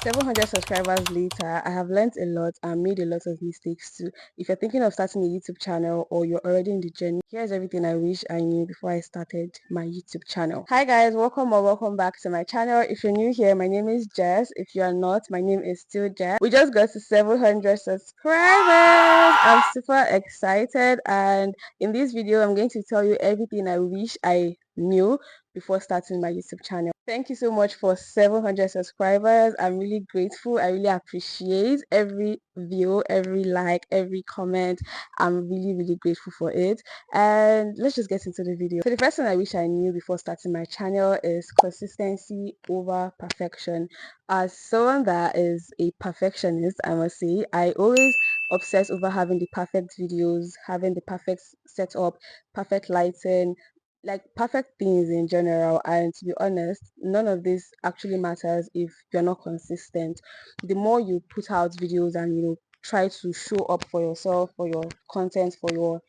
700 subscribers later, I have learned a lot and made a lot of mistakes too. If you're thinking of starting a YouTube channel or you're already in the journey, here's everything I wish I knew before I started my YouTube channel. Hi guys, welcome or welcome back to my channel. If you're new here, my name is Jess. If you are not, my name is still Jess. We just got to 700 subscribers. I'm super excited, and in this video, I'm going to tell you everything I wish I knew before starting my YouTube channel. Thank you so much for 700 subscribers. I'm really grateful. I really appreciate every view, every like, every comment. I'm really grateful for it. And let's just get into the video. So the first thing I wish I knew before starting my channel is consistency over perfection. As someone that is a perfectionist, I must say, I always obsess over having the perfect videos, having the perfect setup, perfect lighting, like perfect things in general. And to be honest, none of this actually matters if you're not consistent. The more you put out videos and try to show up for yourself, for your content, for your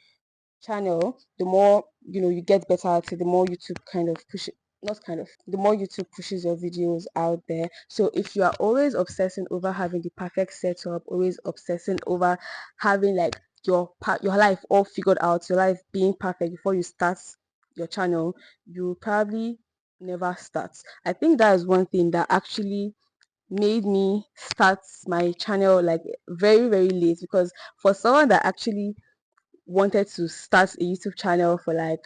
channel, the more you get better at it, the more YouTube kind of push it, not kind of, the more YouTube pushes your videos out there. So if you are always obsessing over having the perfect setup, always obsessing over having like your life all figured out, your life being perfect before you start your channel, you probably never start. I think that is one thing that actually made me start my channel like very late, because for someone that actually wanted to start a YouTube channel for like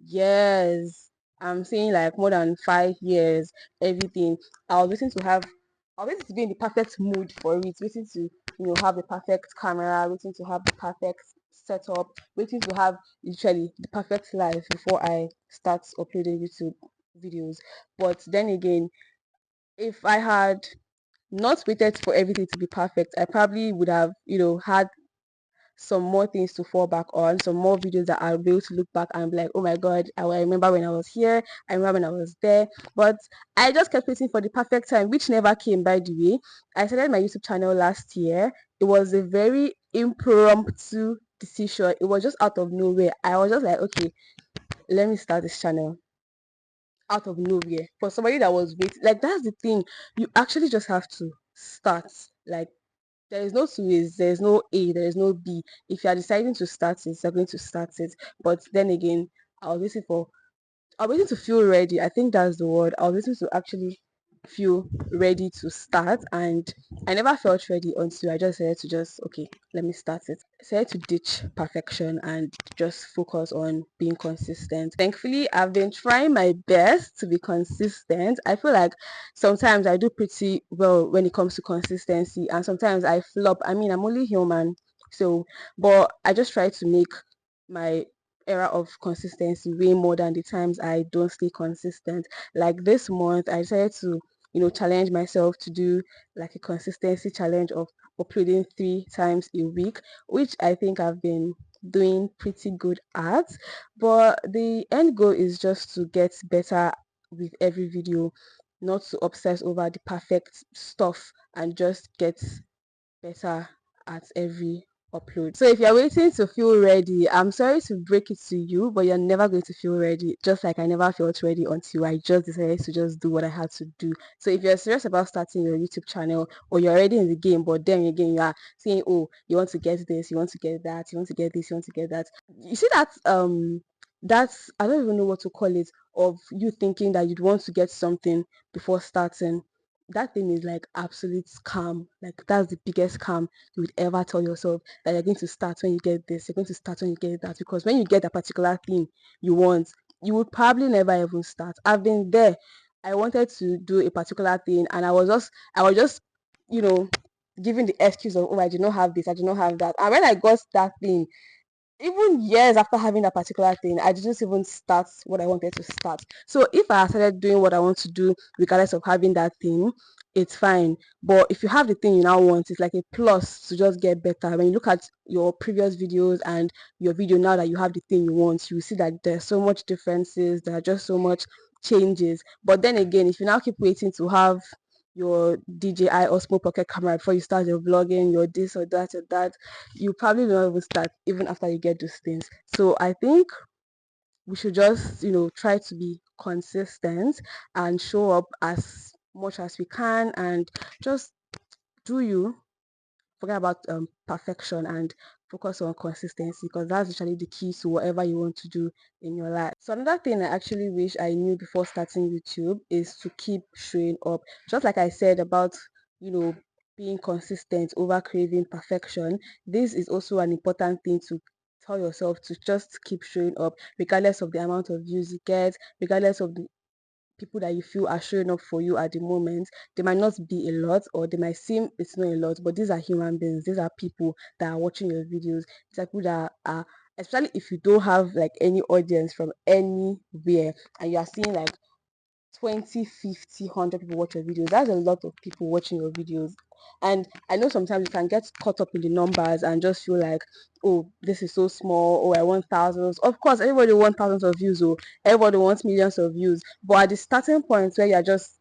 years, I'm saying like more than 5 years, everything, I was waiting to have, I was waiting to be in the perfect mood for it, waiting to have the perfect camera, waiting to have the perfect setup, waiting to have literally the perfect life before I start uploading YouTube videos. But then again, if I had not waited for everything to be perfect, I probably would have had some more things to fall back on, some more videos that I'll be able to look back and be like, oh my god, I remember when I was here, I remember when I was there. But I just kept waiting for the perfect time, which never came. By the way, I started my YouTube channel last year. It was a very impromptu decision. It was just out of nowhere. I was just like, okay, let me start this channel out of nowhere. For somebody that was waiting, like, that's the thing, you actually just have to start. Like, there is no two ways, there is no A, there is no B. If you are deciding to start it, you're going to start it. But then again, I was waiting for I was waiting to feel ready. I think that's the word. I was waiting to actually feel ready to start, and I never felt ready until I just said to just, okay, let me start it. I said to ditch perfection and just focus on being consistent. Thankfully, I've been trying my best to be consistent. I feel like sometimes I do pretty well when it comes to consistency, and sometimes I flop. I mean, I'm only human. So, but I just try to make my era of consistency way more than the times I don't stay consistent. Like this month, I decided to, challenge myself to do like a consistency challenge of uploading 3 times a week, which I think I've been doing pretty good at. But the end goal is just to get better with every video, not to obsess over the perfect stuff, and just get better at every upload. So if you're waiting to feel ready, I'm sorry to break it to you, but you're never going to feel ready. Just like I never felt ready until I just decided to just do what I had to do. So if you're serious about starting your YouTube channel, or you're already in the game, but then again you are saying, oh, you want to get this, you want to get that, you want to get this, you want to get that. You see that's, I don't even know what to call it, of you thinking that you'd want to get something before starting. That thing is like absolute scam. Like, that's the biggest scam you would ever tell yourself, that you're going to start when you get this, you're going to start when you get that. Because when you get a particular thing you want, you would probably never even start. I've been there. I wanted to do a particular thing, and I was just you know giving the excuse of, oh, I do not have this, I do not have that. And when I got that thing, even years after having that particular thing, I didn't even start what I wanted to start. So if I started doing what I want to do regardless of having that thing, it's fine. But if you have the thing you now want, it's like a plus to just get better. When you look at your previous videos and your video now that you have the thing you want, you see that there's so much differences, there are just so much changes. But then again, if you now keep waiting to have your DJI or small pocket camera before you start your vlogging, your this or that, you probably will not even start even after you get those things. So I think we should just try to be consistent and show up as much as we can, and just do you, forget about perfection, and focus on consistency, because that's actually the key to whatever you want to do in your life. So another thing I actually wish I knew before starting YouTube is to keep showing up. Just like I said about, you know, being consistent over craving perfection, this is also an important thing to tell yourself, to just keep showing up regardless of the amount of views you get, regardless of the people that you feel are showing up for you at the moment. They might not be a lot, or they might seem it's not a lot, but these are human beings. These are people that are watching your videos. These are people that are, especially if you don't have like any audience from anywhere, and you are seeing like 20, 50, 100 people watch your videos. That's a lot of people watching your videos. And I know sometimes you can get caught up in the numbers and just feel like, oh, this is so small. Oh, I want thousands. Of course, everybody wants thousands of views. Oh, everybody wants millions of views. But at the starting point where you're just,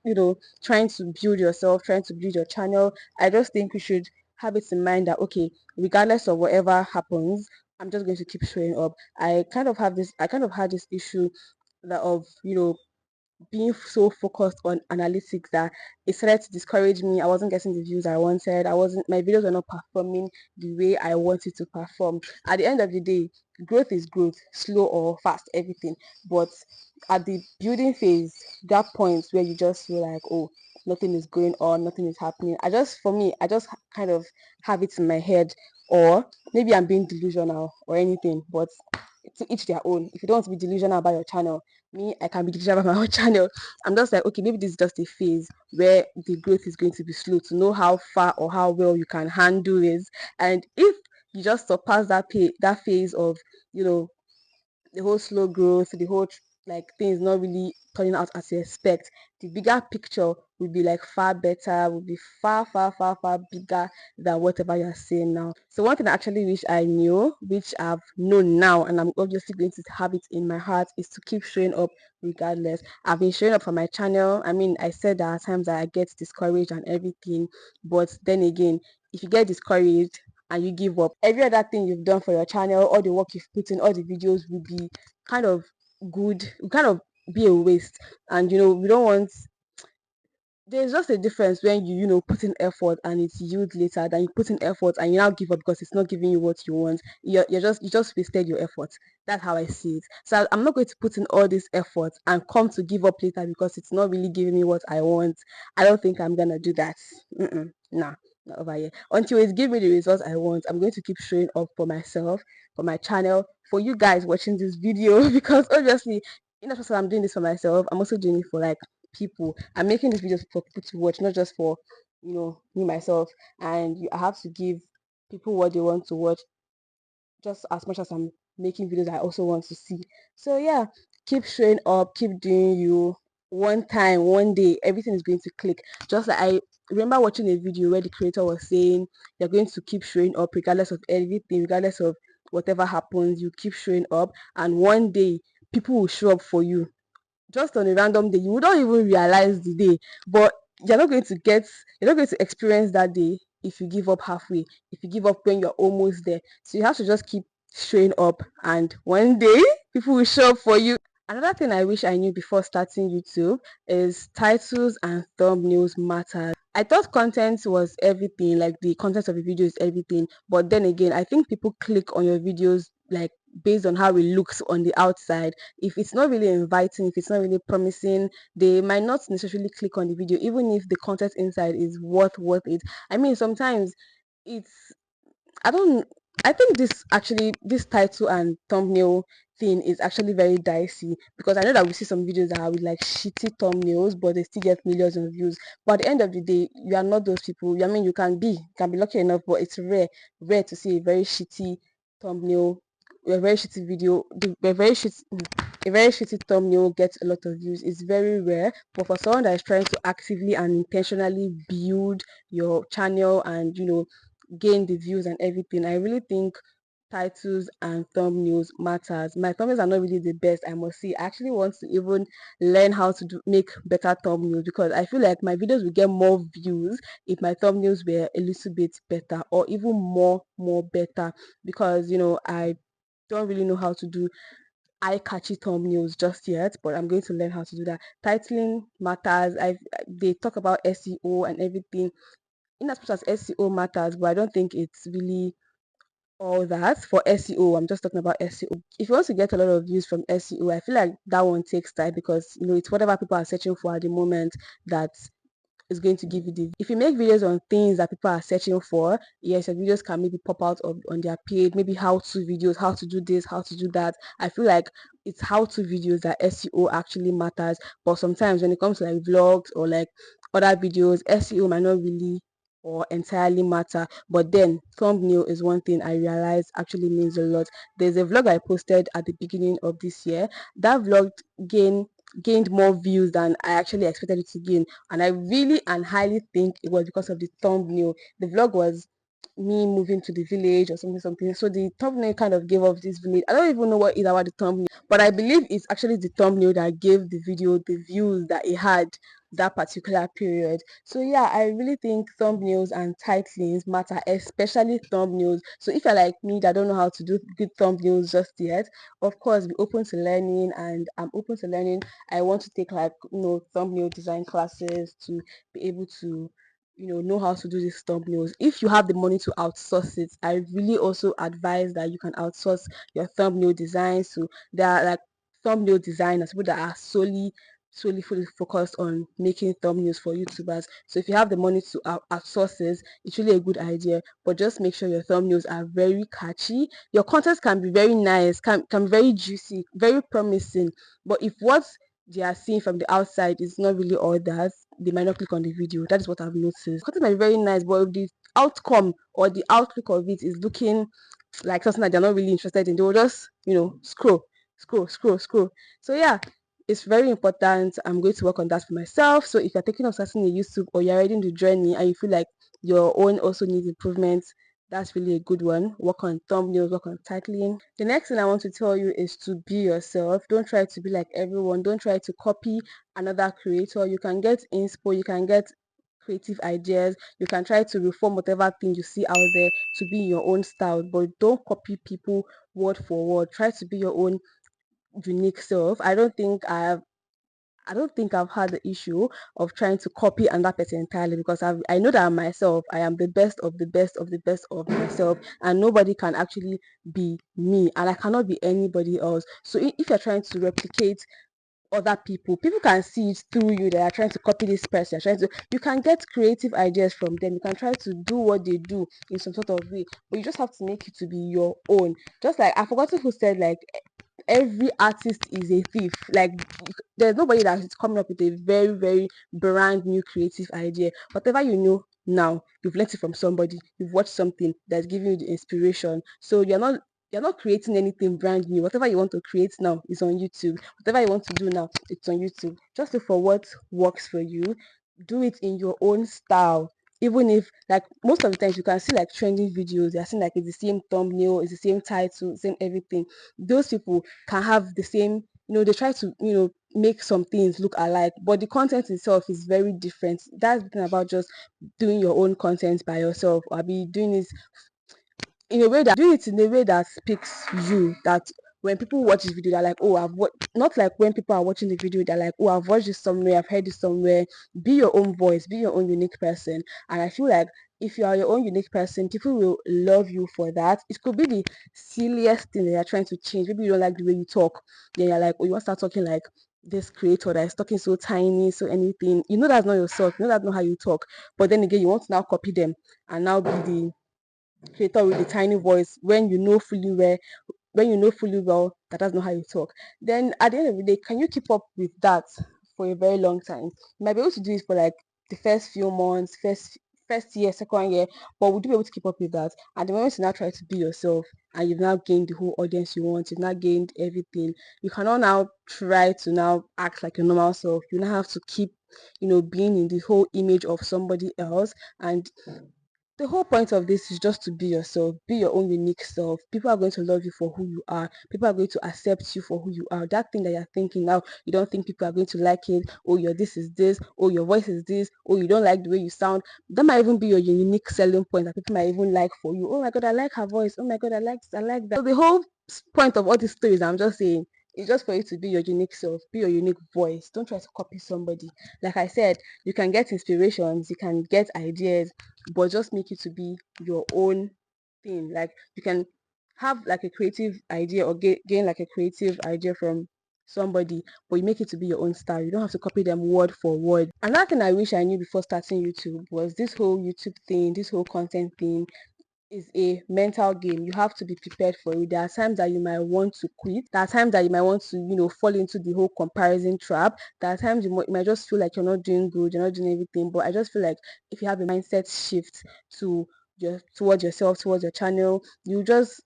trying to build yourself, trying to build your channel, I just think we should have it in mind that, okay, regardless of whatever happens, I'm just going to keep showing up. I kind of had this issue that of, being so focused on analytics that it started to discourage me. I wasn't getting the views I wanted. My videos were not performing the way I wanted to perform. At the end of the day, growth is growth, slow or fast, everything. But at the building phase, that point where you just feel like, oh, nothing is going on, nothing is happening. For me, I just kind of have it in my head, or maybe I'm being delusional or anything, but to each their own. If you don't want to be delusional about your channel, me, I can be delusional about my own channel. I'm just like, okay, maybe this is just a phase where the growth is going to be slow, to know how far or how well you can handle this. And if you just surpass that phase of, you know, the whole slow growth, the whole like things not really turning out as you expect, the bigger picture will be like far better, will be far, far, far, far bigger than whatever you're seeing now. So one thing I actually wish I knew, which I've known now, and I'm obviously going to have it in my heart, is to keep showing up regardless. I've been showing up for my channel. I mean, I said that at times I get discouraged and everything, but then again, if you get discouraged and you give up, every other thing you've done for your channel, all the work you've put in, all the videos will be kind of will kind of be a waste. And we don't want, there's just a difference when you put in effort and it's yield later, than you put in effort and you now give up because it's not giving you what you want. You just wasted your effort. That's how I see it. So I'm not going to put in all this effort and come to give up later because it's not really giving me what I want. I don't think I'm gonna do that. Nah, not over here. Until it's give me the results I want, I'm going to keep showing up for myself, for my channel, for you guys watching this video because obviously, just I'm doing this for myself, I'm also doing it for like people. I'm making these videos for people to watch, not just for me myself. And I have to give people what they want to watch, just as much as I'm making videos I also want to see. So yeah, keep showing up, keep doing you. One time, one day, everything is going to click. Just like I remember watching a video where the creator was saying you're going to keep showing up regardless of everything, regardless of whatever happens, you keep showing up, and one day people will show up for you just on a random day. You wouldn't even realize the day, but you're not going to experience that day if you give up halfway, if you give up when you're almost there. So you have to just keep showing up, and one day people will show up for you. Another thing I wish I knew before starting YouTube is titles and thumbnails matter. I thought content was everything, like the content of a video is everything. But then again, I think people click on your videos like based on how it looks on the outside. If it's not really inviting, if it's not really promising, they might not necessarily click on the video, even if the content inside is worth it. I mean, sometimes it's I don't I think this title and thumbnail thing is actually very dicey, because I know that we see some videos that are with like shitty thumbnails but they still get millions of views. But at the end of the day, you are not those people. I mean, you can be lucky enough, but it's rare to see a very shitty thumbnail, a very shitty video, a very shitty thumbnail gets a lot of views. It's very rare. But for someone that is trying to actively and intentionally build your channel and gain the views and everything, I really think titles and thumbnails matters. My thumbnails are not really the best, I must say. I actually want to even learn how to make better thumbnails, because I feel like my videos will get more views if my thumbnails were a little bit better, or even more better, because I don't really know how to do eye-catchy thumbnails just yet, but I'm going to learn how to do that. Titling matters. They talk about SEO and everything. in as much as SEO matters, but I don't think it's really all that for SEO. I'm just talking about SEO. If you want to get a lot of views from SEO, I feel like that one takes time because it's whatever people are searching for at the moment that is going to give you the. If you make videos on things that people are searching for, yes, your videos can maybe pop out on their page, maybe how to videos, how to do this, how to do that. I feel like it's how to videos that SEO actually matters. But sometimes when it comes to like vlogs or like other videos, SEO might not really or entirely matter. But then thumbnail is one thing I realized actually means a lot. There's a vlog I posted at the beginning of this year. That vlog gained more views than I actually expected it to gain, and I really and highly think it was because of the thumbnail. The vlog was me moving to the village or something. So the thumbnail kind of gave off this village. I don't even know what is about the thumbnail, but I believe it's actually the thumbnail that gave the video the views that it had that particular period. So yeah, I really think thumbnails and titlings matter, especially thumbnails. So if you're like me that don't know how to do good thumbnails just yet, of course be open to learning, and I'm open to learning. I want to take like thumbnail design classes to be able to know how to do these thumbnails. If you have the money to outsource it, I really also advise that you can outsource your thumbnail designs. So there are like thumbnail designers, people that are solely fully focused on making thumbnails for YouTubers. So if you have the money to outsource this, it's really a good idea. But just make sure your thumbnails are very catchy. Your content can be very nice, can be very juicy, very promising. But if what they are seeing from the outside is not really all that, they might not click on the video. That is what I've noticed. Content might be very nice, but if the outcome or the outlook of it is looking like something that they're not really interested in, they will just scroll. So yeah, it's very important. I'm going to work on that for myself. So if you're thinking of starting a YouTube or you're already in the journey and you feel like your own also needs improvements, that's really a good one. Work on thumbnails, work on titling. The next thing I want to tell you is to be yourself. Don't try to be like everyone. Don't try to copy another creator. You can get inspo, you can get creative ideas, you can try to reform whatever thing you see out there to be your own style, but don't copy people word for word. Try to be your own unique self. I don't think I've had the issue of trying to copy another person entirely, because I know that I'm myself. I am the best of the best of the best of myself, and nobody can actually be me, and I cannot be anybody else. So if you're trying to replicate other people can see it through you. They are trying to copy this person, trying to you can get creative ideas from them. You can try to do what they do in some sort of way, but you just have to make it to be your own. Just like I forgot who said, like, every artist is a thief. Like, there's nobody that is coming up with a very very brand new creative idea. Whatever you know now, you've learned it from somebody, you've watched something that's giving you the inspiration. So you're not creating anything brand new. Whatever you want to create now is on YouTube. Whatever you want to do now, it's on YouTube. Just look for what works for you. Do it in your own style. Even if, like, most of the times you can see like trending videos, they're saying like it's the same thumbnail, it's the same title, same everything. Those people can have the same, they try to, make some things look alike, but the content itself is very different. That's the thing about just doing your own content by yourself, or be doing it in a way that do it in a way that speaks you, that when people watch this video they're like, oh, not like when people are watching the video they're like, oh, I've watched this somewhere, I've heard this somewhere. Be your own voice, be your own unique person. And I feel like if you are your own unique person, people will love you for that. It could be the silliest thing that you're trying to change. Maybe you don't like the way you talk, then you're like, oh, you want to start talking like this creator that is talking so tiny, so anything, that's not yourself, that's not how you talk. But then again, you want to now copy them and now be the creator with a tiny voice, when you know fully well that that's not how you talk. Then at the end of the day, can you keep up with that for a very long time? You might be able to do it for like the first few months, first year, second year, but would you be able to keep up with that? And the moment you now try to be yourself and you've now gained the whole audience you want, you've now gained everything, you cannot now try to now act like your normal self. You now have to keep being in the whole image of somebody else. And the whole point of this is just to be yourself, be your own unique self. People are going to love you for who you are. People are going to accept you for who you are. That thing that you're thinking now, you don't think people are going to like it. Oh, your this is this. Oh, your voice is this. Oh, you don't like the way you sound. That might even be your unique selling point that people might even like for you. Oh my God, I like her voice. Oh my God, I like this, I like that. So the whole point of all these stories I'm just saying It's just for you to be your unique self, be your unique voice. Don't try to copy somebody. Like I said, you can get inspirations, you can get ideas, but just make it to be your own thing. Like you can have like a creative idea or gain like a creative idea from somebody, but you make it to be your own style. You don't have to copy them word for word. Another thing I wish I knew before starting YouTube was this whole YouTube thing, this whole content thing is a mental game. You have to be prepared for it. There are times that you might want to quit. There are times that you might want to, fall into the whole comparison trap. There are times you might just feel like you're not doing good, you're not doing everything. But I just feel like if you have a mindset shift to towards yourself, towards your channel, you just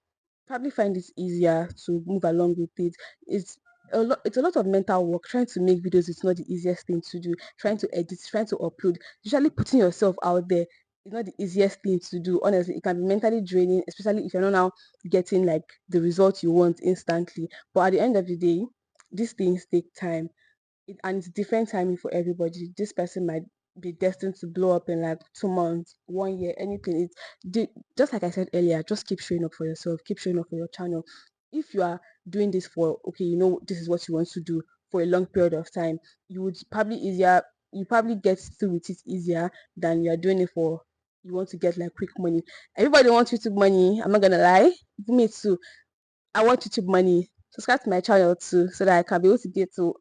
probably find it easier to move along with it. It's a lot of mental work. Trying to make videos is not the easiest thing to do. Trying to edit, trying to upload, usually putting yourself out there, it's not the easiest thing to do. Honestly, it can be mentally draining, especially if you're not now getting like the result you want instantly. But at the end of the day, these things take time. And it's different timing for everybody. This person might be destined to blow up in like 2 months, 1 year, anything. Just like I said earlier, just keep showing up for yourself, keep showing up for your channel. If you are doing this for, okay, this is what you want to do for a long period of time, you probably get through with it easier than you're doing it for, you want to get like quick money. Everybody wants YouTube money. I'm not gonna lie, me too. I want YouTube money. Subscribe to my channel too, so that I can be able to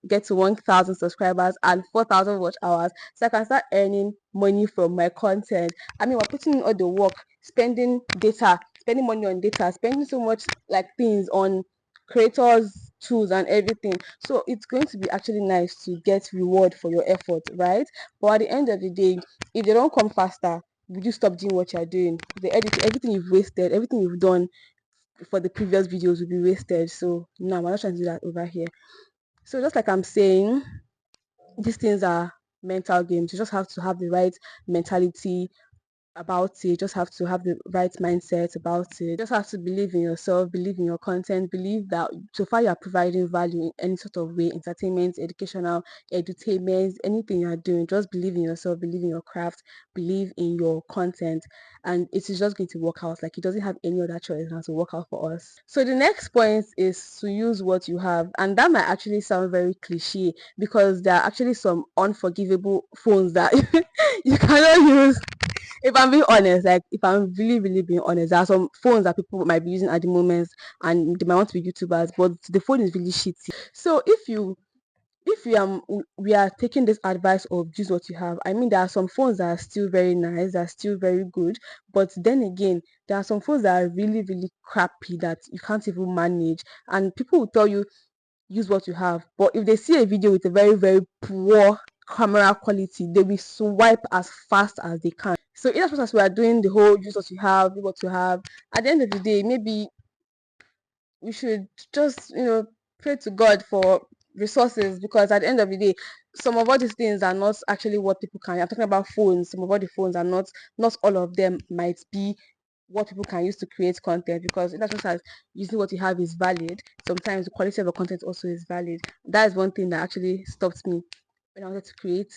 get to 1,000 subscribers and 4,000 watch hours, so I can start earning money from my content. I mean, we're putting in all the work, spending data, spending money on data, spending so much like things on creators, tools, and everything. So it's going to be actually nice to get reward for your effort, right? But at the end of the day, if they don't come faster, would you stop doing what you're doing? The edit, everything you've wasted, everything you've done for the previous videos will be wasted. So no, we're not trying to do that over here. So just like I'm saying, these things are mental games. You just have to have the right mentality about it. Just have to have the right mindset about it. Just have to believe in yourself, believe in your content, believe that so far you're providing value in any sort of way, entertainment, educational, edutainment, anything you're doing. Just believe in yourself, believe in your craft, believe in your content, and it is just going to work out. Like it doesn't have any other choice than to work out for us. So the next point is to use what you have, and that might actually sound very cliche because there are actually some unforgivable phones that you cannot use. If I'm being honest, like if I'm really, really being honest, there are some phones that people might be using at the moment and they might want to be YouTubers, but the phone is really shitty. So if we are taking this advice of use what you have, I mean there are some phones that are still very nice, that are still very good, but then again, there are some phones that are really, really crappy that you can't even manage. And people will tell you use what you have, but if they see a video with a very, very poor camera quality, they will swipe as fast as they can. So in as much as we are doing the whole use what you have, do what you have, at the end of the day, maybe we should just pray to God for resources, because at the end of the day, some of all these things are not actually what people can. I'm talking about phones. Some of all the phones are not all of them might be what people can use to create content, because in as much as using what you have is valid, sometimes the quality of the content also is valid. That is one thing that actually stopped me when I wanted to create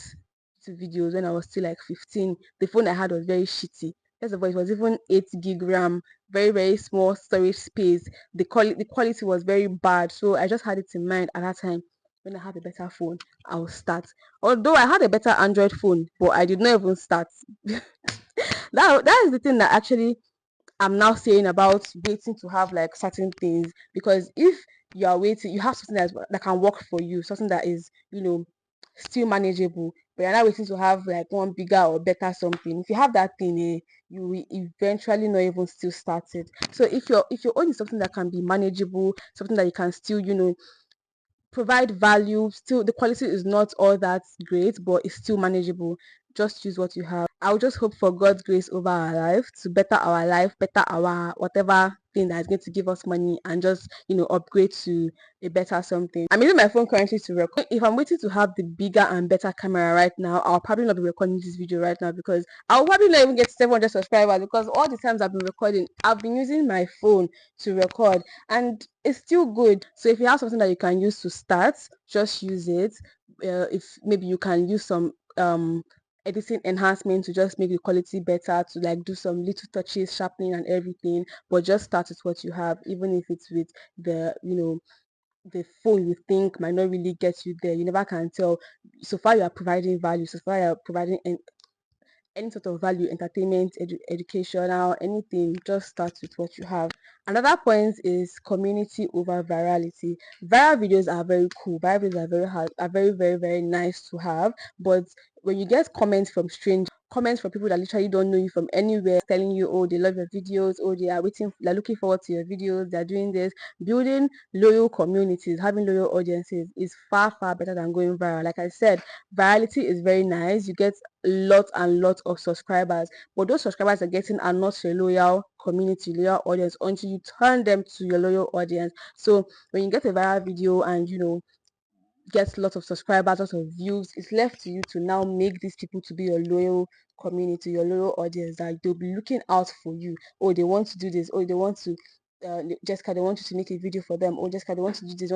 YouTube videos when I was still like 15. The phone I had was very shitty. First of all, it was even 8 gig RAM, very, very small storage space. The quality was very bad. So I just had it in mind at that time, when I have a better phone, I'll start. Although I had a better Android phone, but I did not even start. That is the thing that actually I'm now saying about waiting to have like certain things, because if you are waiting, you have something that can work for you, something that is still manageable, but you're not waiting to have like one bigger or better something. If you have that thing, you will eventually not even still start it. So if you're only something that can be manageable, something that you can still provide value, still the quality is not all that great, but it's still manageable, just use what you have. I'll just hope for God's grace over our life to better our life, better our whatever thing that is going to give us money, and just upgrade to a better something. I'm using my phone currently to record. If I'm waiting to have the bigger and better camera right now, I'll probably not be recording this video right now, because I'll probably not even get 700 subscribers, because all the times I've been recording, I've been using my phone to record, and it's still good. So if you have something that you can use to start, just use it. If maybe you can use some editing enhancement to just make the quality better, to like do some little touches, sharpening and everything, but just start with what you have, even if it's with the the phone you think might not really get you there. You never can tell. So far you are providing value, so far you are providing any sort of value, entertainment, educational, anything, just start with what you have. Another point is community over virality. Viral videos are very cool. Viral videos are very hard, are very, very, very nice to have. But when you get comments from strangers, comments from people that literally don't know you from anywhere, telling you, oh, they love your videos, oh, they are waiting, they're looking forward to your videos, they're doing this. Building loyal communities, having loyal audiences is far, far better than going viral. Like I said, virality is very nice. You get lots and lots of subscribers, but those subscribers are getting are not your loyal community, loyal audience, until you turn them to your loyal audience. So when you get a viral video and get lots of subscribers, lots of views, it's left to you to now make these people to be your loyal community, your loyal audience, that they'll be looking out for you. Oh, they want to do this. Oh, they want to Jessica, they want you to make a video for them. Oh, Jessica, they want to do this.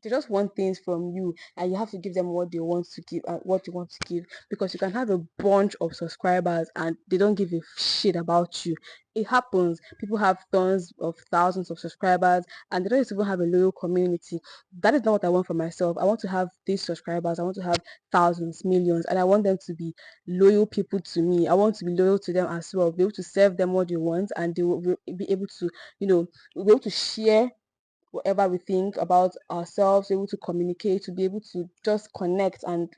They just want things from you, and you have to give them what they want to give and what you want to give, because you can have a bunch of subscribers and they don't give a shit about you. It happens. People have tons of thousands of subscribers and they don't even have a loyal community. That is not what I want for myself. I want to have these subscribers. I want to have thousands, millions, and I want them to be loyal people to me. I want to be loyal to them as well, be able to serve them what they want, and they will be able to, be able to share whatever we think about ourselves, able to communicate, to be able to just connect and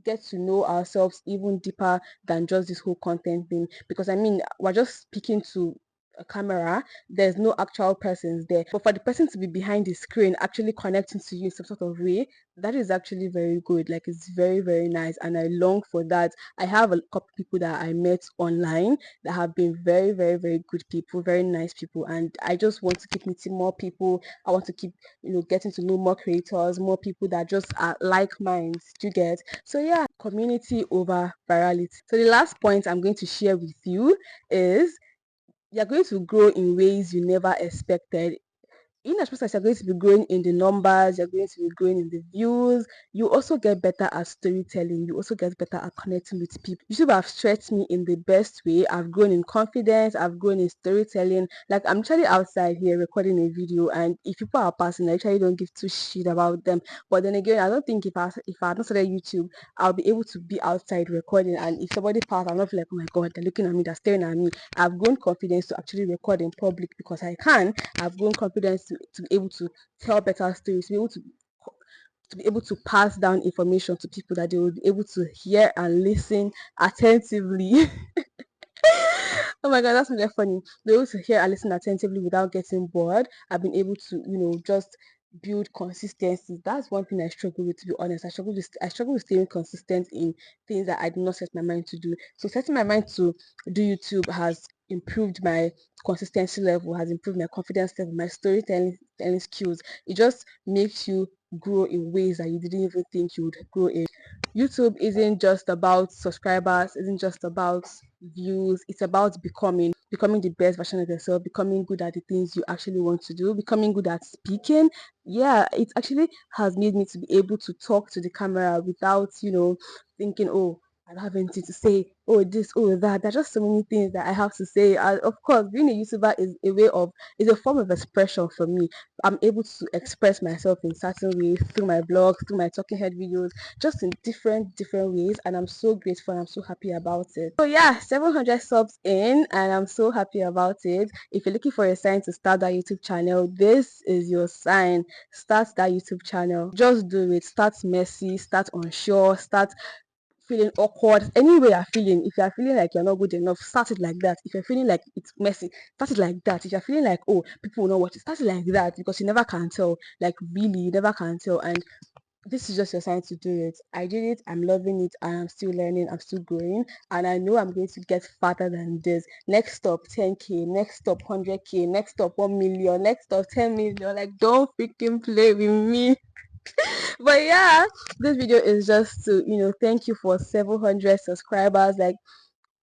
get to know ourselves even deeper than just this whole content thing. Because I mean, we're just speaking to a camera, there's no actual persons there. But for the person to be behind the screen actually connecting to you in some sort of way, that is actually very good. Like it's very, very nice. And I long for that. I have a couple people that I met online that have been very, very, very good people, very nice people. And I just want to keep meeting more people. I want to keep, getting to know more creators, more people that just are like minds. Do you get? So yeah, community over virality. So the last point I'm going to share with you is you're going to grow in ways you never expected. In as much as you're going to be growing in the numbers, you're going to be growing in the views, you also get better at storytelling, you also get better at connecting with people. YouTube have stretched me in the best way. I've grown in confidence, I've grown in storytelling. Like I'm literally outside here recording a video, and if people are passing, I literally don't give two shit about them. But then again, I don't think if I had not started YouTube, I'll be able to be outside recording, and if somebody pass, I'll not feel like, oh my god, they're looking at me, they're staring at me. I've grown confidence to actually record in public because I can. I've grown confidence to be able to tell better stories, to be able to pass down information to people that they will be able to hear and listen attentively. Oh my god, that's really funny. Be able to hear and listen attentively without getting bored. I've been able to, just build consistency. That's one thing I struggle with, to be honest. I struggle with staying consistent in things that I do not set my mind to do. So setting my mind to do YouTube has improved my consistency level, has improved my confidence level, my storytelling skills. It just makes you grow in ways that you didn't even think you would grow in. YouTube isn't just about subscribers, isn't just about views. It's about becoming the best version of yourself, becoming good at the things you actually want to do, becoming good at speaking. Yeah, it actually has made me to be able to talk to the camera without, thinking, oh, I don't have anything to say. Oh, this, oh, that. There's just so many things that I have to say. Of course, being a YouTuber is a form of expression for me. I'm able to express myself in certain ways through my blogs, through my talking head videos, just in different ways, and I'm so grateful and I'm so happy about it. So yeah, 700 subs in, and I'm so happy about it. If you're looking for a sign to start that YouTube channel, this is your sign. Start that YouTube channel. Just do it. Start messy, start unsure, start feeling awkward. Any way you're feeling, if you're feeling like you're not good enough, start it like that. If you're feeling like it's messy, start it like that. If you're feeling like, oh, people will not watch it, start it like that, because you never can tell. Like really, you never can tell. And this is just your sign to do it. I did it, I'm loving it, and I'm still learning, I'm still growing, and I know I'm going to get farther than this. Next stop 10k, next stop 100k, next stop 1 million, next stop 10 million. Like, don't freaking play with me. But yeah, this video is just to, thank you for 700 subscribers. Like,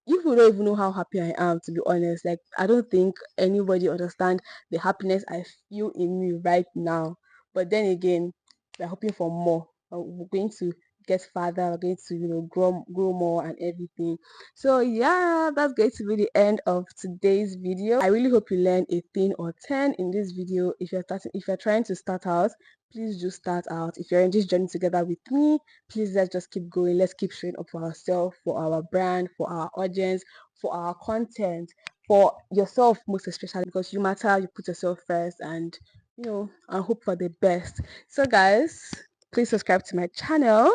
you don't even know how happy I am, to be honest. Like, I don't think anybody understand the happiness I feel in me right now. But then again, we're hoping for more. We're going to get farther. We're going to, grow more and everything. So yeah, that's going to be the end of today's video. I really hope you learned a thing or 10 in this video. If you're trying to start out, please do start out. If you're in this journey together with me, please let's just keep going. Let's keep showing up for ourselves, for our brand, for our audience, for our content, for yourself most especially, because you matter. You put yourself first, and and hope for the best. So guys, please subscribe to my channel.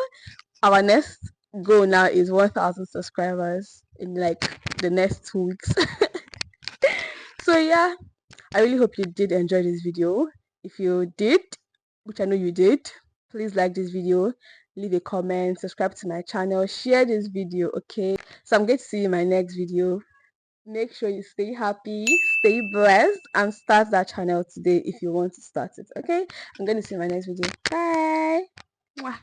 Our next goal now is 1,000 subscribers in like the next 2 weeks. So yeah, I really hope you did enjoy this video. If you did, which I know you did, please like this video, leave a comment, subscribe to my channel, share this video. Okay, so I'm going to see you in my next video. Make sure you stay happy, stay blessed, and start that channel today if you want to start it. Okay, I'm going to see you in my next video. Bye. Mwah.